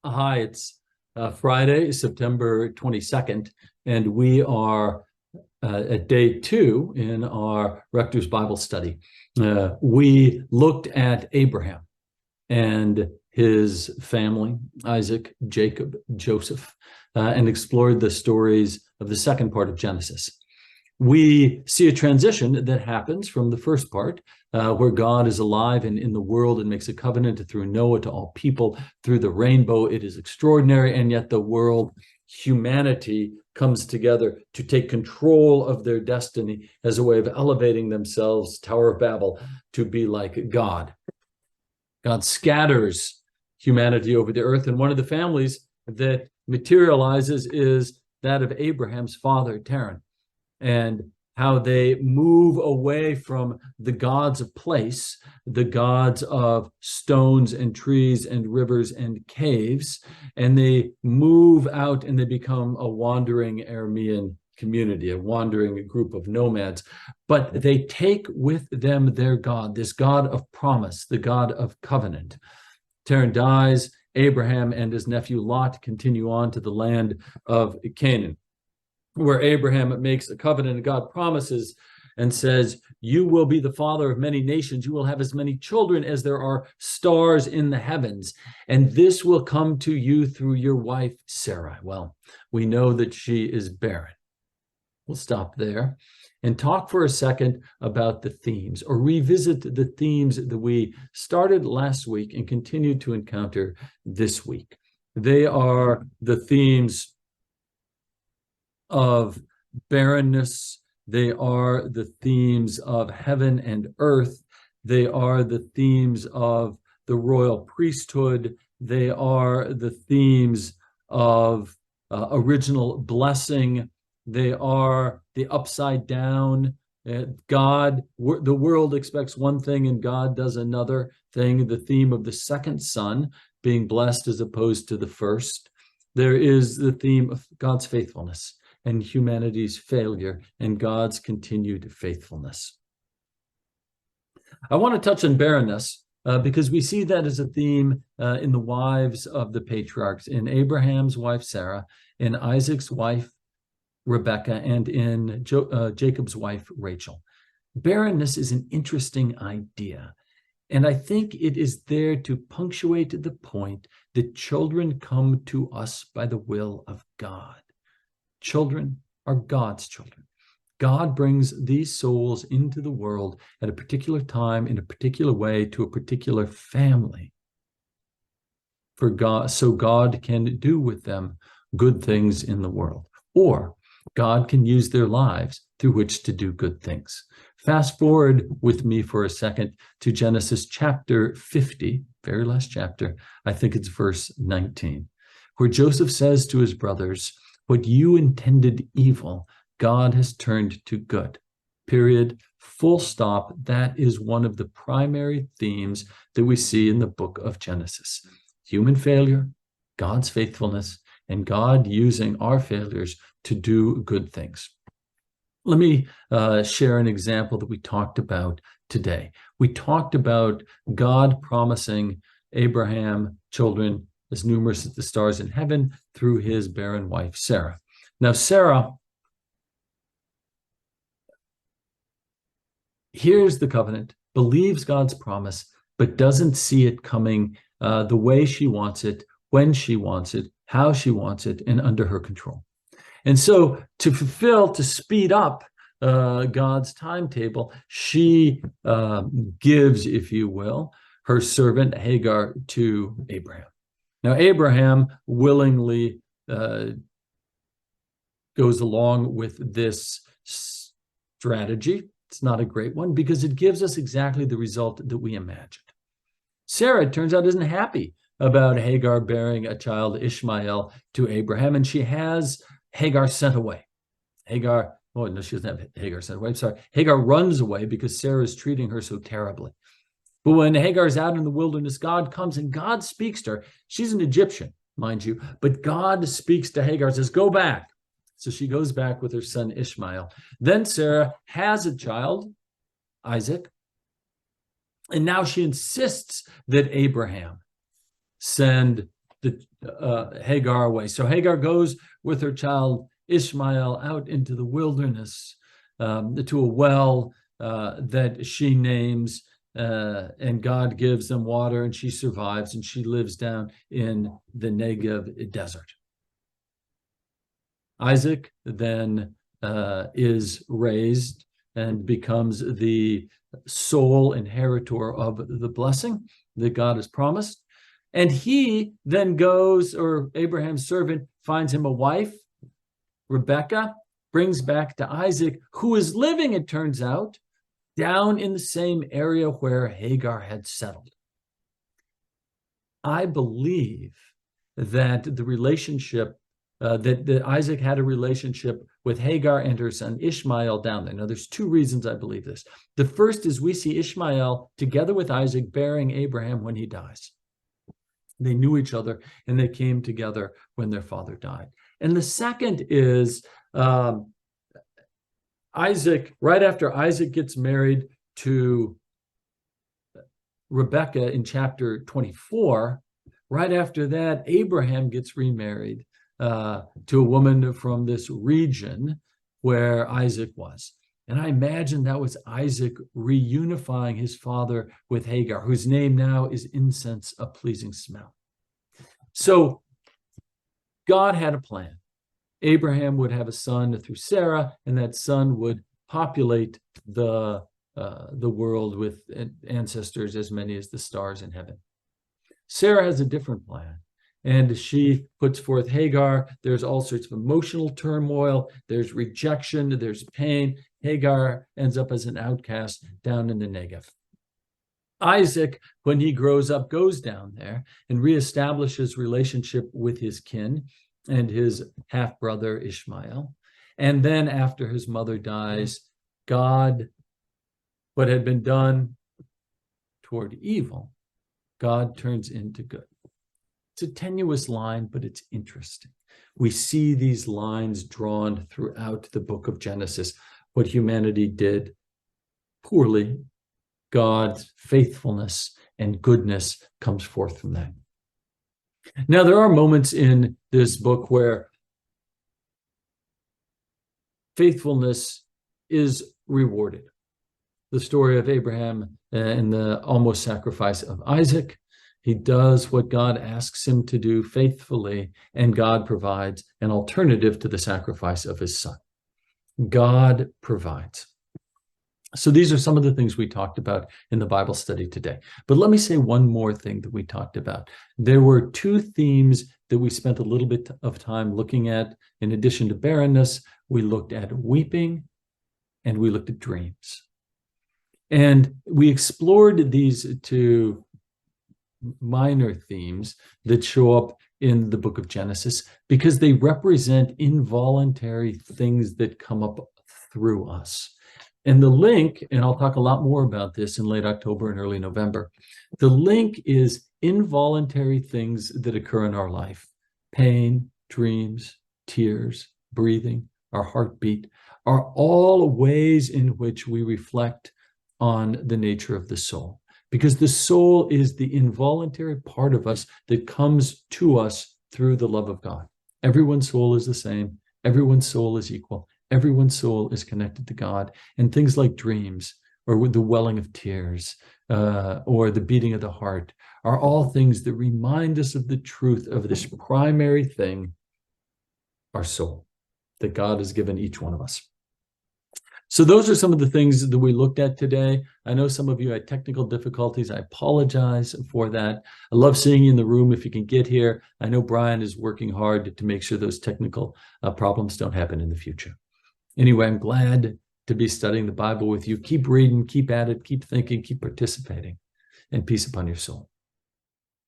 Hi, it's Friday, September 22nd, and we are at day 2 in our Rector's Bible study. We looked at Abraham and his family, Isaac, Jacob, Joseph, and explored the stories of the second part of Genesis. We see a transition that happens from the first part, where God is alive and in the world and makes a covenant through Noah to all people, through the rainbow. It is extraordinary, and yet the world, humanity, comes together to take control of their destiny as a way of elevating themselves, Tower of Babel, to be like God. God scatters humanity over the earth, and one of the families that materializes is that of Abraham's father, Terah, and how they move away from the gods of place, the gods of stones and trees and rivers and caves, and they move out and they become a wandering Aramean community, a wandering group of nomads. But they take with them their God, this God of promise, the God of covenant. Terah dies. Abraham and his nephew Lot continue on to the land of Canaan, where Abraham makes a covenant and God promises and says, you will be the father of many nations. You will have as many children as there are stars in the heavens. And this will come to you through your wife, Sarah. Well, we know that she is barren. We'll stop there and talk for a second about the themes, or revisit the themes that we started last week and continue to encounter this week. They are the themes of barrenness. They are the themes of heaven and earth. They are the themes of the royal priesthood. They are the themes of original blessing. They are the upside down. The world expects one thing and God does another thing. The theme of the second son being blessed as opposed to the first. There is the theme of God's faithfulness and humanity's failure and God's continued faithfulness. I want to touch on barrenness because we see that as a theme in the wives of the patriarchs, in Abraham's wife Sarah, in Isaac's wife Rebecca, and in Jacob's wife Rachel. Barrenness is an interesting idea, and I think it is there to punctuate the point that children come to us by the will of God. Children are God's children. God brings these souls into the world at a particular time, in a particular way, to a particular family. For God, so God can do with them good things in the world. Or God can use their lives through which to do good things. Fast forward with me for a second to Genesis chapter 50, very last chapter. I think it's verse 19, where Joseph says to his brothers, what you intended evil, God has turned to good. Period. Full stop. That is one of the primary themes that we see in the book of Genesis. Human failure, God's faithfulness, and God using our failures to do good things. Let me share an example that we talked about today. We talked about God promising Abraham children as numerous as the stars in heaven through his barren wife, Sarah. Now, Sarah hears the covenant, believes God's promise, but doesn't see it coming the way she wants it, when she wants it, how she wants it, and under her control. And so to speed up God's timetable, she gives, if you will, her servant Hagar to Abraham. Now, Abraham willingly goes along with this strategy. It's not a great one because it gives us exactly the result that we imagined. Sarah, it turns out, isn't happy about Hagar bearing a child, Ishmael, to Abraham, and she has Hagar sent away. Hagar, oh no, she doesn't have Hagar sent away. I'm sorry. Hagar runs away because Sarah is treating her so terribly. But when Hagar's out in the wilderness, God comes and God speaks to her. She's an Egyptian, mind you, but God speaks to Hagar, says, go back. So she goes back with her son Ishmael. Then Sarah has a child, Isaac, and now she insists that Abraham send Hagar away. So Hagar goes with her child Ishmael out into the wilderness to a well that she names, and God gives them water, and she survives, and she lives down in the Negev desert. Isaac then is raised and becomes the sole inheritor of the blessing that God has promised. And he then goes, or Abraham's servant finds him a wife, Rebecca, brings back to Isaac, who is living, it turns out, down in the same area where Hagar had settled. I believe that the relationship, that Isaac had a relationship with Hagar and her son Ishmael down there. Now, there's two reasons I believe this. The first is we see Ishmael together with Isaac bearing Abraham when he dies. They knew each other, and they came together when their father died. And the second is Isaac, right after Isaac gets married to Rebecca in chapter 24, right after that, Abraham gets remarried to a woman from this region where Isaac was. And I imagine that was Isaac reunifying his father with Hagar, whose name now is incense, a pleasing smell. So God had a plan. Abraham would have a son through Sarah, and that son would populate the world with ancestors as many as the stars in heaven. Sarah has a different plan, and she puts forth Hagar. There's all sorts of emotional turmoil. There's rejection. There's pain. Hagar ends up as an outcast down in the Negev. Isaac, when he grows up, goes down there and reestablishes relationship with his kin and his half-brother Ishmael. And then after his mother dies, God, what had been done toward evil, God turns into good. It's a tenuous line, but it's interesting. We see these lines drawn throughout the book of Genesis. What humanity did poorly, God's faithfulness and goodness comes forth from that. Now, there are moments in this book where faithfulness is rewarded. The story of Abraham and the almost sacrifice of Isaac. He does what God asks him to do faithfully, and God provides an alternative to the sacrifice of his son. God provides. So these are some of the things we talked about in the Bible study today. But let me say one more thing that we talked about. There were two themes that we spent a little bit of time looking at. In addition to barrenness, we looked at weeping and we looked at dreams. And we explored these two minor themes that show up in the book of Genesis because they represent involuntary things that come up through us. And the link, and I'll talk a lot more about this in late October and early November, the link is involuntary things that occur in our life. Pain, dreams, tears, breathing, our heartbeat are all ways in which we reflect on the nature of the soul. Because the soul is the involuntary part of us that comes to us through the love of God. Everyone's soul is the same. Everyone's soul is equal. Everyone's soul is connected to God. And things like dreams or with the welling of tears or the beating of the heart are all things that remind us of the truth of this primary thing, our soul, that God has given each one of us. So those are some of the things that we looked at today. I know some of you had technical difficulties. I apologize for that. I love seeing you in the room if you can get here. I know Brian is working hard to make sure those technical problems don't happen in the future. Anyway, I'm glad to be studying the Bible with you. Keep reading, keep at it, keep thinking, keep participating, and peace upon your soul.